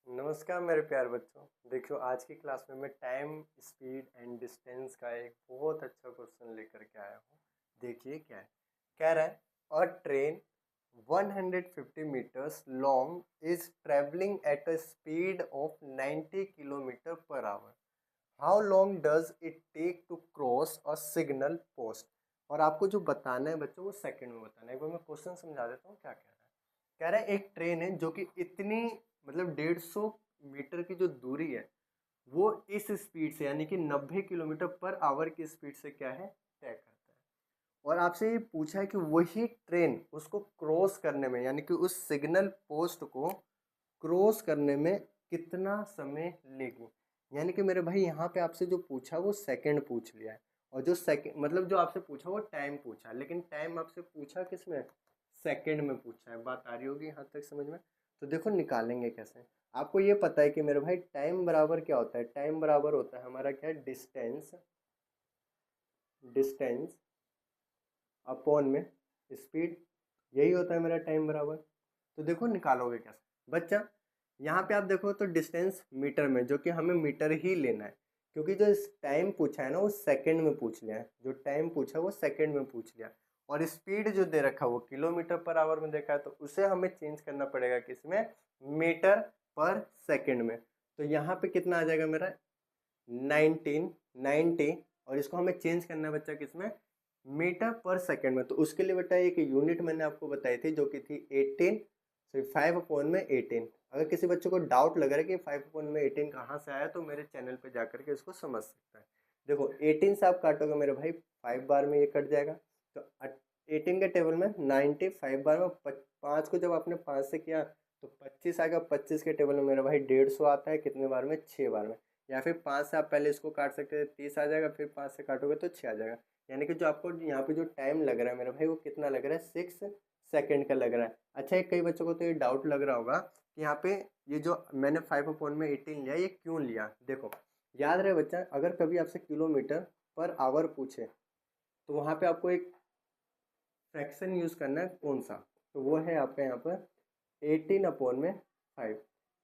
नमस्कार मेरे प्यारे बच्चों। देखियो आज की क्लास में मैं टाइम, स्पीड एंड डिस्टेंस का एक बहुत अच्छा क्वेश्चन लेकर के आया हूँ। देखिए क्या है, कह रहा है a train 150 meters long is travelling at a speed of 90 kilometer per hour. How long does it take to cross a signal post. और आपको जो बताना है बच्चों वो सेकंड में बताना है। एक बार मैं क्वेश्चन समझा देता हूँ क्या कह रहा है। कह रहा है एक ट्रेन है जो कि इतनी मतलब 150 मीटर की जो दूरी है वो इस स्पीड से यानी कि 90 किलोमीटर पर आवर की स्पीड से क्या है तय करता है। और आपसे ये पूछा है कि वही ट्रेन उसको क्रॉस करने में यानी कि उस सिग्नल पोस्ट को क्रॉस करने में कितना समय लेगी। यानी कि मेरे भाई यहाँ पे आपसे जो पूछा वो सेकंड पूछ लिया है, और जो सेकंड मतलब जो आपसे पूछा वो टाइम पूछा, लेकिन टाइम आपसे पूछा किस में, सेकंड में पूछा है। बात आ रही होगी यहाँ तक समझ में। तो देखो निकालेंगे कैसे। आपको ये पता है कि मेरे भाई टाइम बराबर क्या होता है, टाइम बराबर होता है हमारा क्या है, डिस्टेंस, डिस्टेंस अपॉन में स्पीड। यही होता है मेरा टाइम बराबर। तो देखो निकालोगे कैसे बच्चा। यहाँ पे आप देखो तो डिस्टेंस मीटर में, जो कि हमें मीटर ही लेना है क्योंकि जो टाइम पूछा है ना वो सेकंड में पूछ लिया है। जो टाइम पूछा है वो सेकंड में पूछ लिया। और स्पीड जो दे रखा है वो किलोमीटर पर आवर में देखा है, तो उसे हमें चेंज करना पड़ेगा किसमें, मीटर पर सेकंड में। तो यहाँ पे कितना आ जाएगा मेरा 1990, और इसको हमें चेंज करना है बच्चा किसमें, मीटर पर सेकंड में। तो उसके लिए बेटा एक यूनिट मैंने आपको बताई थी जो कि थी 18, तो 5/18। अगर किसी बच्चे को डाउट लग रहा है कि 5/18 कहाँ से आया तो मेरे चैनल पे जाकर के इसको समझ सकता है। देखो 18 से आप काटोगे मेरे भाई 5 बार में ये कट जाएगा। तो 18 के टेबल में 90, 5 बार में 5 को जब आपने 5 से किया तो 25 आएगा। 25 के टेबल में मेरा भाई 150 आता है, कितने बार में, 6 बार में। या फिर 5 से आप पहले इसको काट सकते हैं, 30 आ जाएगा, फिर 5 से काटोगे तो 6 आ जाएगा। यानी कि जो आपको यहाँ पे जो टाइम लग रहा है मेरा भाई वो कितना लग रहा है, 6 सेकंड का लग रहा है। अच्छा एक कई बच्चों को तो ये डाउट लग रहा होगा कि यहाँ पे ये जो मैंने 5/18 लिया ये क्यों लिया। देखो याद रहे बच्चा, अगर कभी आपसे किलोमीटर पर आवर पूछे तो वहाँ पे आपको एक फ्रैक्शन यूज़ करना है, कौन सा, तो वो है आपका यहाँ पर 18/5।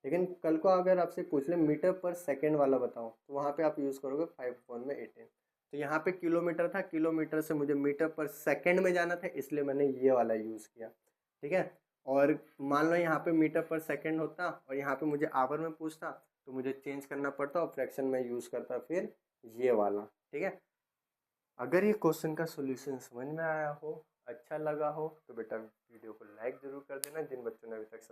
लेकिन कल को अगर आपसे पूछ ले मीटर पर सेकंड वाला बताओ तो वहाँ पे आप यूज़ करोगे 5/18। तो यहाँ पे किलोमीटर था, किलोमीटर से मुझे मीटर पर सेकंड में जाना था इसलिए मैंने ये वाला यूज़ किया। ठीक है। और मान लो यहाँ पे मीटर पर सेकंड होता और यहाँ पे मुझे आवर में पूछता तो मुझे चेंज करना पड़ता और फ्रैक्शन में यूज़ करता फिर ये वाला। ठीक है। अगर ये क्वेश्चन का सॉल्यूशन समझ में आया हो, अच्छा लगा हो, तो बेटा वीडियो को लाइक ज़रूर कर देना। जिन बच्चों ने अभी तक